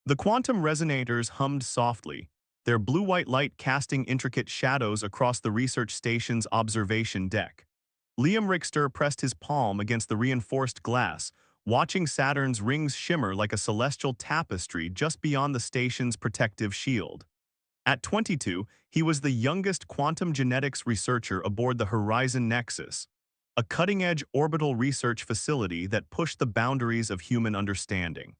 The quantum resonators hummed softly, their blue-white light casting intricate shadows across the research station's observation deck. Liam Richter pressed his palm against the reinforced glass, watching Saturn's rings shimmer like a celestial tapestry just beyond the station's protective shield. At 22, he was the youngest quantum genetics researcher aboard the Horizon Nexus, a cutting-edge orbital research facility that pushed the boundaries of human understanding.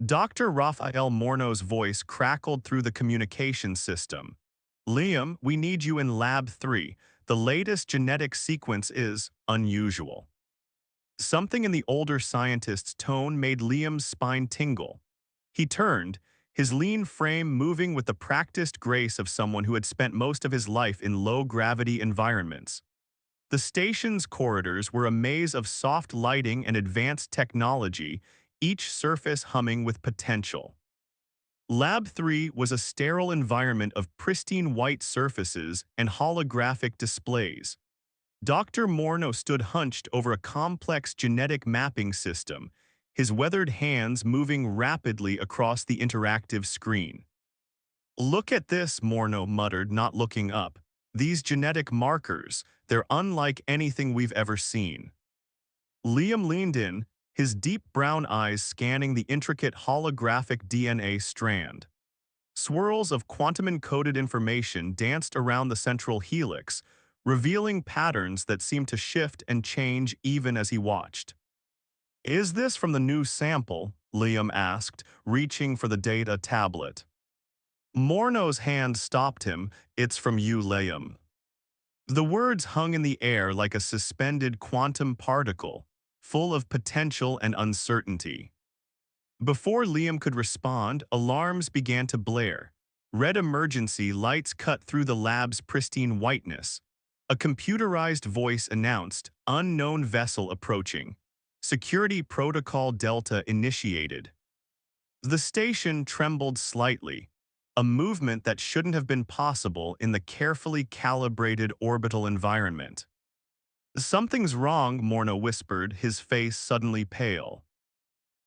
Dr. Raphael Morno's voice crackled through the communication system. Liam, we need you in Lab 3. The latest genetic sequence is unusual. Something in the older scientist's tone made Liam's spine tingle. He turned, his lean frame moving with the practiced grace of someone who had spent most of his life in low-gravity environments. The station's corridors were a maze of soft lighting and advanced technology, each surface humming with potential. Lab 3 was a sterile environment of pristine white surfaces and holographic displays. Dr. Morno stood hunched over a complex genetic mapping system, his weathered hands moving rapidly across the interactive screen. "Look at this," Morno muttered, not looking up. "These genetic markers, they're unlike anything we've ever seen." Liam leaned in, his deep brown eyes scanning the intricate holographic DNA strand. Swirls of quantum-encoded information danced around the central helix, revealing patterns that seemed to shift and change even as he watched. "Is this from the new sample?" Liam asked, reaching for the data tablet. Morno's hand stopped him. "It's from you, Liam." The words hung in the air like a suspended quantum particle, full of potential and uncertainty. Before Liam could respond, alarms began to blare. Red emergency lights cut through the lab's pristine whiteness. A computerized voice announced, "Unknown vessel approaching. Security Protocol Delta initiated." The station trembled slightly, a movement that shouldn't have been possible in the carefully calibrated orbital environment. "Something's wrong," Morno whispered, his face suddenly pale.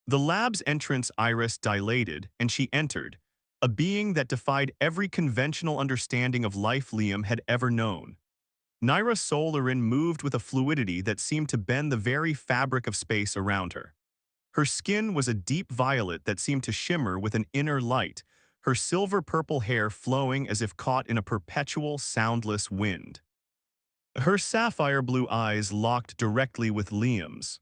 The lab's entrance iris dilated, and she entered, a being that defied every conventional understanding of life Liam had ever known. Naira Solarin moved with a fluidity that seemed to bend the very fabric of space around her. Her skin was a deep violet that seemed to shimmer with an inner light, her silver-purple hair flowing as if caught in a perpetual, soundless wind. Her sapphire blue eyes locked directly with Liam's.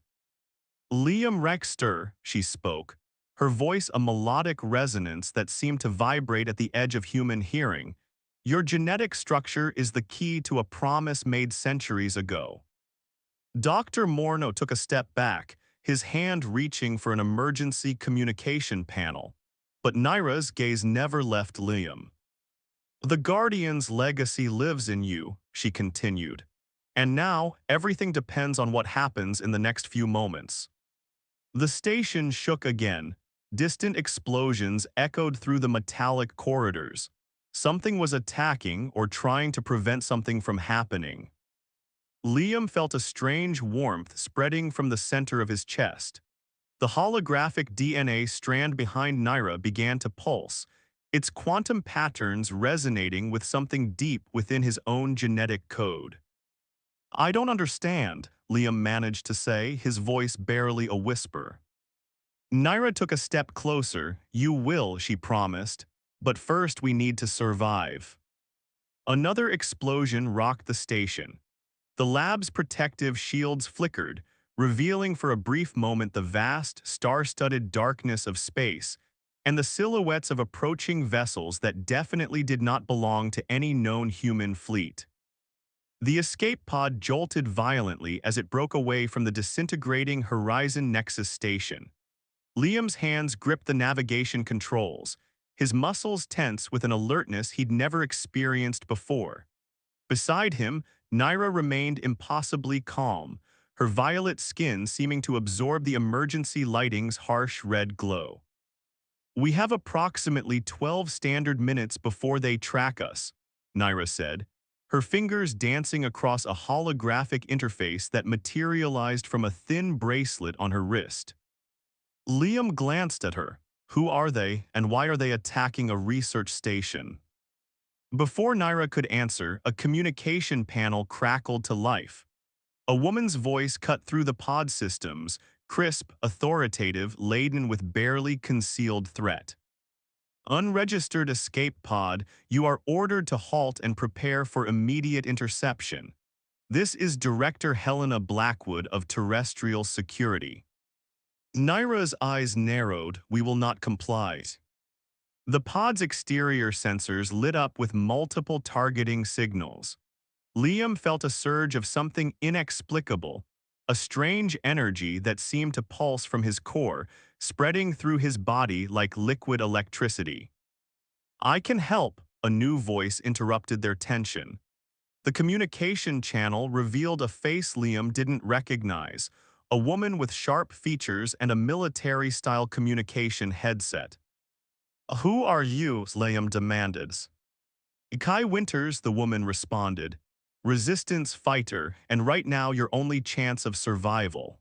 "Liam Richter," she spoke, her voice a melodic resonance that seemed to vibrate at the edge of human hearing. "Your genetic structure is the key to a promise made centuries ago." Dr. Morno took a step back, his hand reaching for an emergency communication panel. But Naira's gaze never left Liam. "The Guardian's legacy lives in you," she continued. "And now, everything depends on what happens in the next few moments." The station shook again. Distant explosions echoed through the metallic corridors. Something was attacking or trying to prevent something from happening. Liam felt a strange warmth spreading from the center of his chest. The holographic DNA strand behind Naira began to pulse, its quantum patterns resonating with something deep within his own genetic code. "I don't understand," Liam managed to say, his voice barely a whisper. Naira took a step closer. "You will," she promised. "But first we need to survive." Another explosion rocked the station. The lab's protective shields flickered, revealing for a brief moment the vast, star-studded darkness of space and the silhouettes of approaching vessels that definitely did not belong to any known human fleet. The escape pod jolted violently as it broke away from the disintegrating Horizon Nexus station. Liam's hands gripped the navigation controls, his muscles tense with an alertness he'd never experienced before. Beside him, Naira remained impossibly calm, her violet skin seeming to absorb the emergency lighting's harsh red glow. "We have approximately 12 standard minutes before they track us," Naira said, her fingers dancing across a holographic interface that materialized from a thin bracelet on her wrist. Liam glanced at her, Who are they, and why are they attacking a research station? Before Naira could answer, a communication panel crackled to life. A woman's voice cut through the pod systems, crisp, authoritative, laden with barely concealed threat. Unregistered escape pod, you are ordered to halt and prepare for immediate interception. This is Director Helena Blackwood of Terrestrial Security. Naira's eyes narrowed. We will not comply. The pod's exterior sensors lit up with multiple targeting signals. Liam felt a surge of something inexplicable, a strange energy that seemed to pulse from his core, spreading through his body like liquid electricity. I can help, a new voice interrupted their tension. The communication channel revealed a face Liam didn't recognize, a woman with sharp features and a military-style communication headset. Who are you? Liam demanded. Kai Winters, the woman responded. Resistance fighter, and right now your only chance of survival.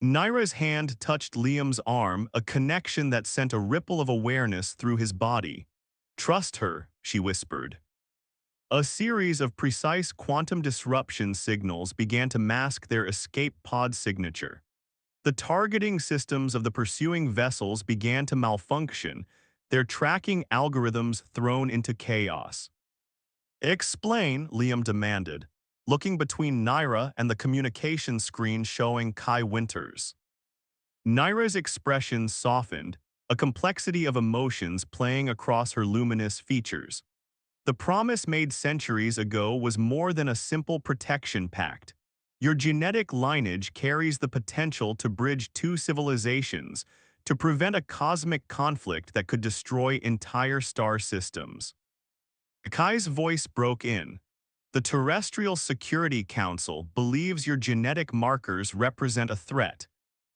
Naira's hand touched Liam's arm, a connection that sent a ripple of awareness through his body. Trust her, she whispered. A series of precise quantum disruption signals began to mask their escape pod signature. The targeting systems of the pursuing vessels began to malfunction, their tracking algorithms thrown into chaos. Explain, Liam demanded, looking between Naira and the communication screen showing Kai Winters. Naira's expression softened, a complexity of emotions playing across her luminous features. The promise made centuries ago was more than a simple protection pact. Your genetic lineage carries the potential to bridge two civilizations, to prevent a cosmic conflict that could destroy entire star systems. Kai's voice broke in. The Terrestrial Security Council believes your genetic markers represent a threat.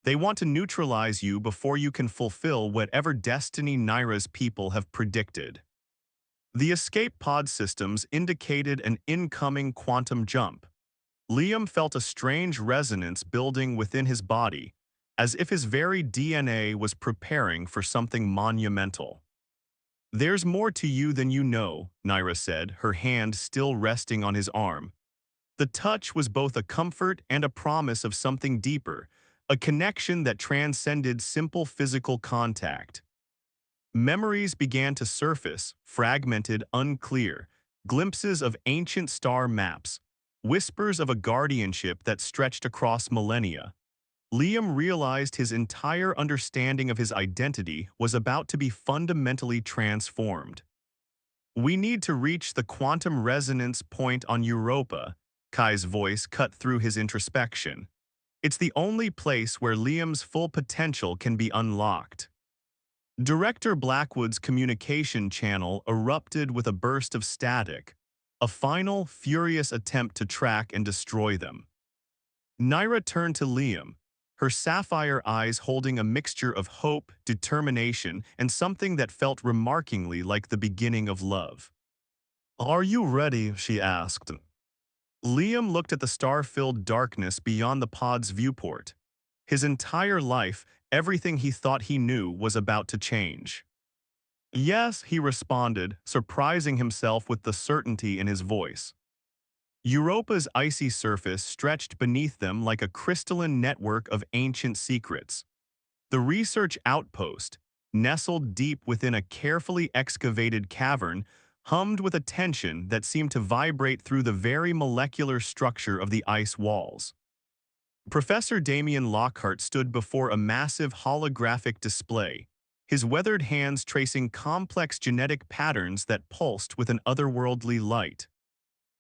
They want to neutralize you before you can fulfill whatever destiny Naira's people have predicted. The escape pod systems indicated an incoming quantum jump. Liam felt a strange resonance building within his body, as if his very DNA was preparing for something monumental. There's more to you than you know, Naira said, her hand still resting on his arm. The touch was both a comfort and a promise of something deeper, a connection that transcended simple physical contact. Memories began to surface, fragmented, unclear, glimpses of ancient star maps, whispers of a guardianship that stretched across millennia. Liam realized his entire understanding of his identity was about to be fundamentally transformed. We need to reach the quantum resonance point on Europa, Kai's voice cut through his introspection. It's the only place where Liam's full potential can be unlocked. Director Blackwood's communication channel erupted with a burst of static, a final, furious attempt to track and destroy them. Naira turned to Liam, her sapphire eyes holding a mixture of hope, determination, and something that felt remarkingly like the beginning of love. Are you ready? She asked. Liam looked at the star-filled darkness beyond the pod's viewport. His entire life, everything he thought he knew, was about to change. Yes, he responded, surprising himself with the certainty in his voice. Europa's icy surface stretched beneath them like a crystalline network of ancient secrets. The research outpost, nestled deep within a carefully excavated cavern, hummed with a tension that seemed to vibrate through the very molecular structure of the ice walls. Professor Damien Lockhart stood before a massive holographic display, his weathered hands tracing complex genetic patterns that pulsed with an otherworldly light.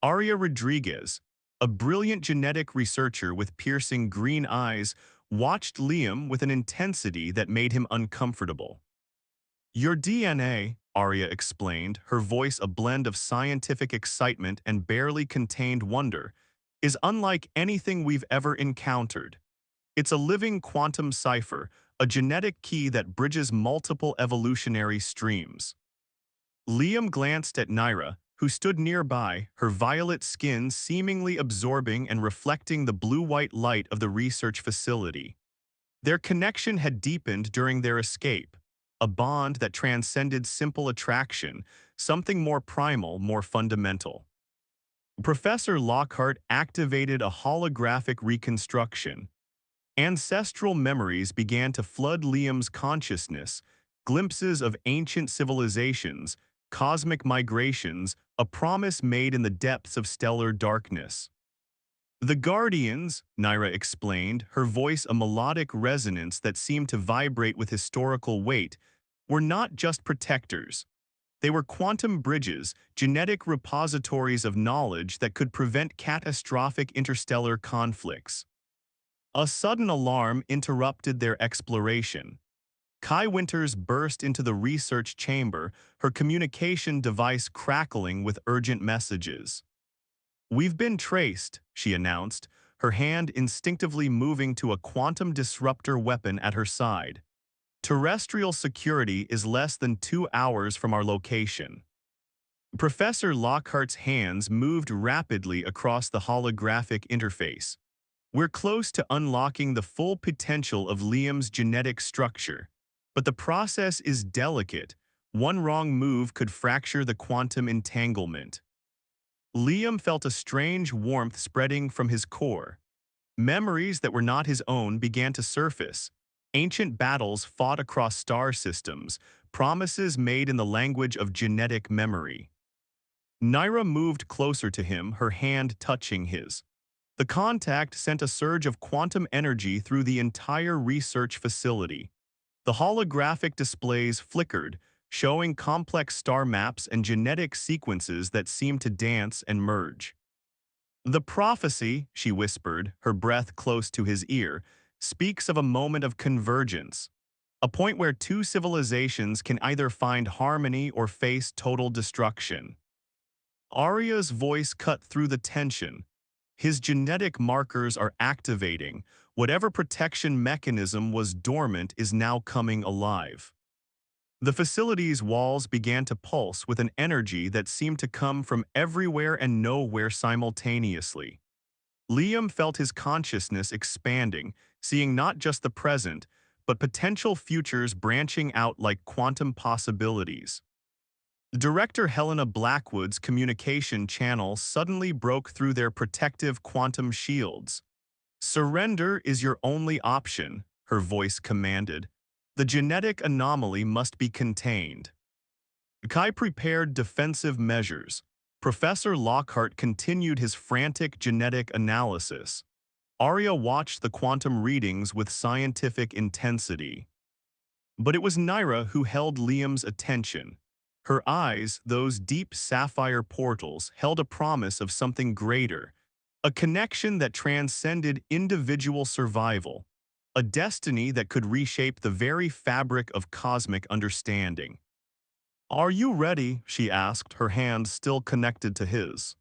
Aria Rodriguez, a brilliant genetic researcher with piercing green eyes, watched Liam with an intensity that made him uncomfortable. Your DNA, Aria explained, her voice a blend of scientific excitement and barely contained wonder, is unlike anything we've ever encountered. It's a living quantum cipher, a genetic key that bridges multiple evolutionary streams. Liam glanced at Naira, who stood nearby, her violet skin seemingly absorbing and reflecting the blue-white light of the research facility. Their connection had deepened during their escape, a bond that transcended simple attraction, something more primal, more fundamental. Professor Lockhart activated a holographic reconstruction. Ancestral memories began to flood Liam's consciousness, glimpses of ancient civilizations, cosmic migrations, a promise made in the depths of stellar darkness. The Guardians, Naira explained, her voice a melodic resonance that seemed to vibrate with historical weight, were not just protectors. They were quantum bridges, genetic repositories of knowledge that could prevent catastrophic interstellar conflicts. A sudden alarm interrupted their exploration. Kai Winters burst into the research chamber, her communication device crackling with urgent messages. "We've been traced," she announced, her hand instinctively moving to a quantum disruptor weapon at her side. "Terrestrial security is less than 2 hours from our location." Professor Lockhart's hands moved rapidly across the holographic interface. "We're close to unlocking the full potential of Liam's genetic structure, but the process is delicate. One wrong move could fracture the quantum entanglement." Liam felt a strange warmth spreading from his core. Memories that were not his own began to surface. Ancient battles fought across star systems, promises made in the language of genetic memory. Naira moved closer to him, her hand touching his. The contact sent a surge of quantum energy through the entire research facility. The holographic displays flickered, showing complex star maps and genetic sequences that seemed to dance and merge. "The prophecy," she whispered, her breath close to his ear, "speaks of a moment of convergence, a point where two civilizations can either find harmony or face total destruction." Arya's voice cut through the tension. "His genetic markers are activating. Whatever protection mechanism was dormant is now coming alive." The facility's walls began to pulse with an energy that seemed to come from everywhere and nowhere simultaneously. Liam felt his consciousness expanding, seeing not just the present, but potential futures branching out like quantum possibilities. Director Helena Blackwood's communication channel suddenly broke through their protective quantum shields. "Surrender is your only option," her voice commanded. "The genetic anomaly must be contained." Kai prepared defensive measures. Professor Lockhart continued his frantic genetic analysis. Arya watched the quantum readings with scientific intensity. But it was Naira who held Liam's attention. Her eyes, those deep sapphire portals, held a promise of something greater, a connection that transcended individual survival, a destiny that could reshape the very fabric of cosmic understanding. "Are you ready?" she asked, her hand still connected to his.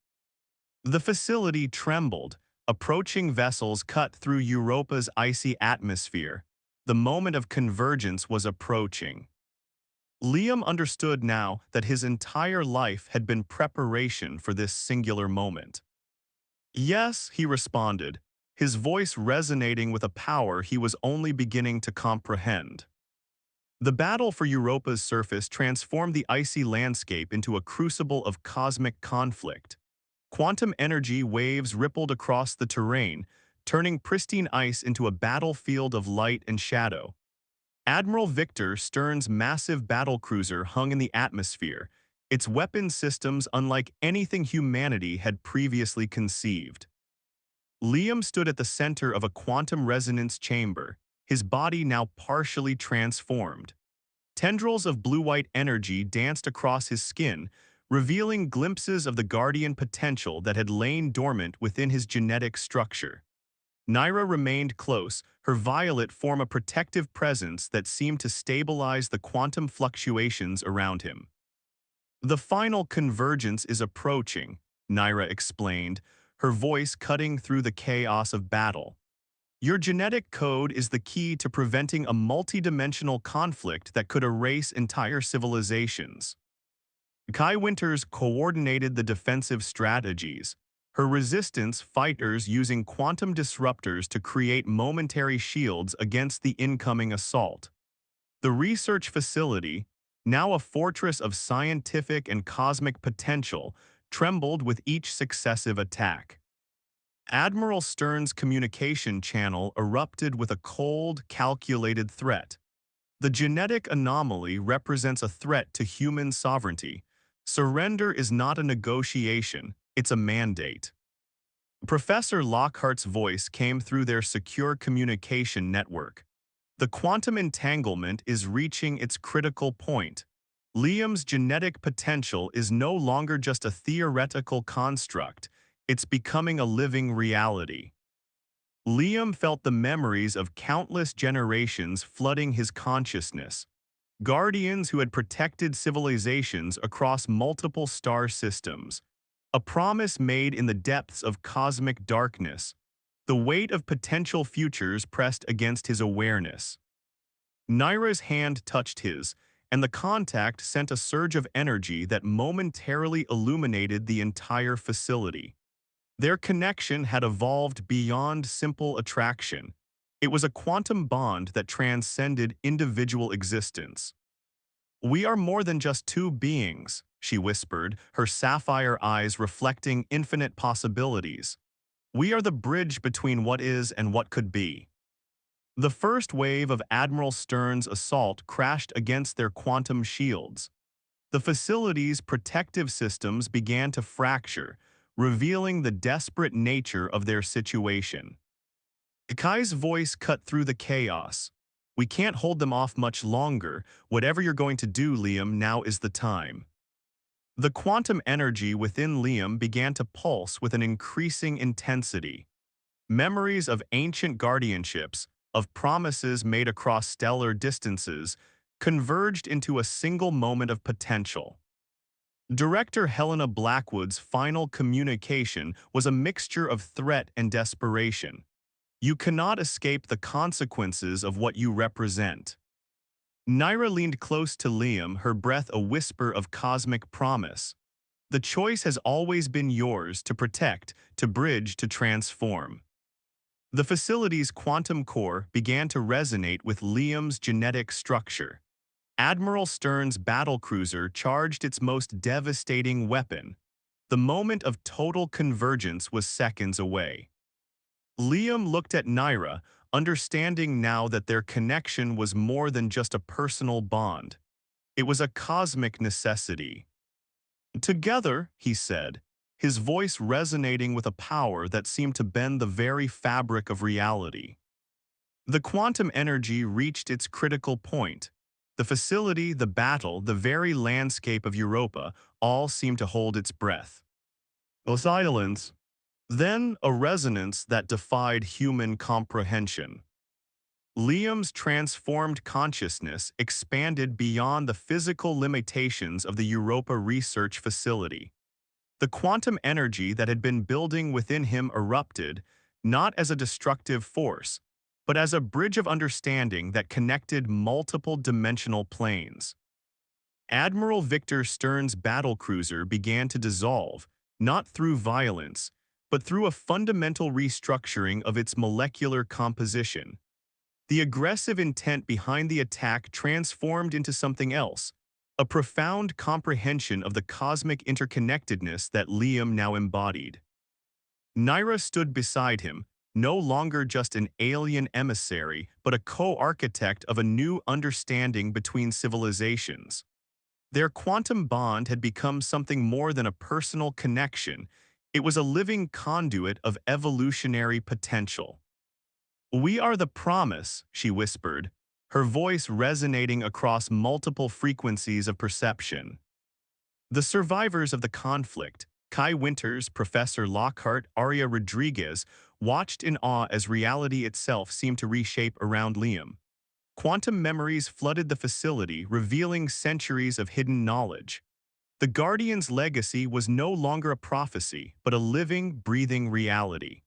The facility trembled. Approaching vessels cut through Europa's icy atmosphere. The moment of convergence was approaching. Liam understood now that his entire life had been preparation for this singular moment. "Yes," he responded, his voice resonating with a power he was only beginning to comprehend. The battle for Europa's surface transformed the icy landscape into a crucible of cosmic conflict. Quantum energy waves rippled across the terrain, turning pristine ice into a battlefield of light and shadow. Admiral Victor Stern's massive battlecruiser hung in the atmosphere, its weapon systems unlike anything humanity had previously conceived. Liam stood at the center of a quantum resonance chamber, his body now partially transformed. Tendrils of blue-white energy danced across his skin, revealing glimpses of the guardian potential that had lain dormant within his genetic structure. Naira remained close, her violet form a protective presence that seemed to stabilize the quantum fluctuations around him. "The final convergence is approaching," Naira explained, her voice cutting through the chaos of battle. "Your genetic code is the key to preventing a multidimensional conflict that could erase entire civilizations." Kai Winters coordinated the defensive strategies, her resistance fighters using quantum disruptors to create momentary shields against the incoming assault. The research facility, now a fortress of scientific and cosmic potential, trembled with each successive attack. Admiral Stern's communication channel erupted with a cold, calculated threat. The genetic anomaly represents a threat to human sovereignty. Surrender is not a negotiation, it's a mandate. Professor Lockhart's voice came through their secure communication network. The quantum entanglement is reaching its critical point. Liam's genetic potential is no longer just a theoretical construct, it's becoming a living reality. Liam felt the memories of countless generations flooding his consciousness. Guardians who had protected civilizations across multiple star systems. A promise made in the depths of cosmic darkness. The weight of potential futures pressed against his awareness. Naira's hand touched his, and the contact sent a surge of energy that momentarily illuminated the entire facility. Their connection had evolved beyond simple attraction. It was a quantum bond that transcended individual existence. "We are more than just two beings," she whispered, her sapphire eyes reflecting infinite possibilities. "We are the bridge between what is and what could be." The first wave of Admiral Stern's assault crashed against their quantum shields. The facility's protective systems began to fracture, revealing the desperate nature of their situation. Kai's voice cut through the chaos. "We can't hold them off much longer. Whatever you're going to do, Liam, now is the time." The quantum energy within Liam began to pulse with an increasing intensity. Memories of ancient guardianships, of promises made across stellar distances, converged into a single moment of potential. Director Helena Blackwood's final communication was a mixture of threat and desperation. "You cannot escape the consequences of what you represent." Naira leaned close to Liam, her breath a whisper of cosmic promise. "The choice has always been yours, to protect, to bridge, to transform." The facility's quantum core began to resonate with Liam's genetic structure. Admiral Stern's battlecruiser charged its most devastating weapon. The moment of total convergence was seconds away. Liam looked at Naira, understanding now that their connection was more than just a personal bond. It was a cosmic necessity. "Together," he said, his voice resonating with a power that seemed to bend the very fabric of reality. The quantum energy reached its critical point. The facility, the battle, the very landscape of Europa all seemed to hold its breath. A silence. Then a resonance that defied human comprehension. Liam's transformed consciousness expanded beyond the physical limitations of the Europa research facility. The quantum energy that had been building within him erupted, not as a destructive force, but as a bridge of understanding that connected multiple dimensional planes. Admiral Victor Stern's battlecruiser began to dissolve, not through violence, but through a fundamental restructuring of its molecular composition. The aggressive intent behind the attack transformed into something else, a profound comprehension of the cosmic interconnectedness that Liam now embodied. Naira stood beside him, no longer just an alien emissary, but a co-architect of a new understanding between civilizations. Their quantum bond had become something more than a personal connection. It was a living conduit of evolutionary potential. "We are the promise," she whispered, her voice resonating across multiple frequencies of perception. The survivors of the conflict, Kai Winters, Professor Lockhart, Aria Rodriguez, watched in awe as reality itself seemed to reshape around Liam. Quantum memories flooded the facility, revealing centuries of hidden knowledge. The Guardian's legacy was no longer a prophecy, but a living, breathing reality.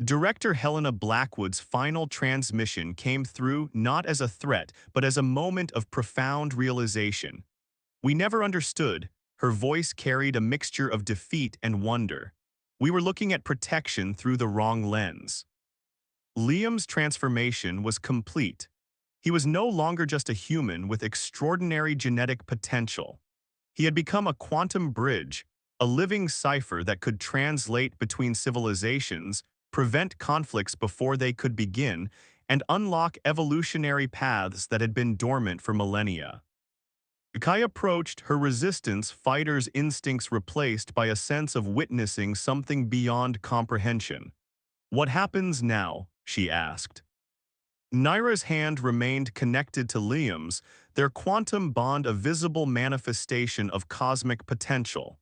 Director Helena Blackwood's final transmission came through not as a threat, but as a moment of profound realization. "We never understood." Her voice carried a mixture of defeat and wonder. "We were looking at protection through the wrong lens." Liam's transformation was complete. He was no longer just a human with extraordinary genetic potential. He had become a quantum bridge, a living cipher that could translate between civilizations, prevent conflicts before they could begin, and unlock evolutionary paths that had been dormant for millennia. Kai approached her resistance fighter's instincts replaced by a sense of witnessing something beyond comprehension. "What happens now?" she asked. Naira's hand remained connected to Liam's, their quantum bond a visible manifestation of cosmic potential.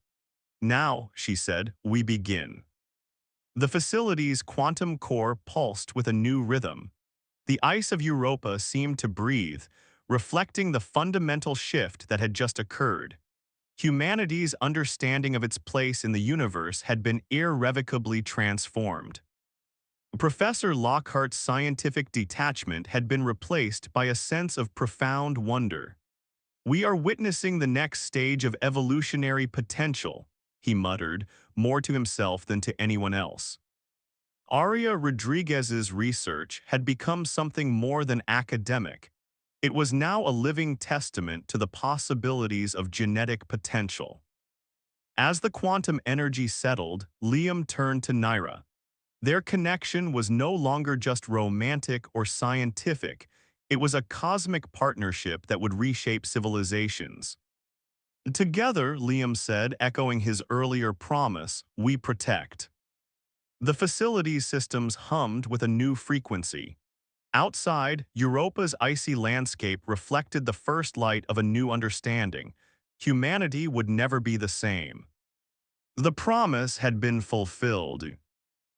"Now," she said, "we begin." The facility's quantum core pulsed with a new rhythm. The ice of Europa seemed to breathe, reflecting the fundamental shift that had just occurred. Humanity's understanding of its place in the universe had been irrevocably transformed. Professor Lockhart's scientific detachment had been replaced by a sense of profound wonder. "We are witnessing the next stage of evolutionary potential," he muttered, more to himself than to anyone else. Aria Rodriguez's research had become something more than academic. It was now a living testament to the possibilities of genetic potential. As the quantum energy settled, Liam turned to Naira. Their connection was no longer just romantic or scientific. It was a cosmic partnership that would reshape civilizations. "Together," Liam said, echoing his earlier promise, "we protect." The facility's systems hummed with a new frequency. Outside, Europa's icy landscape reflected the first light of a new understanding. Humanity would never be the same. The promise had been fulfilled.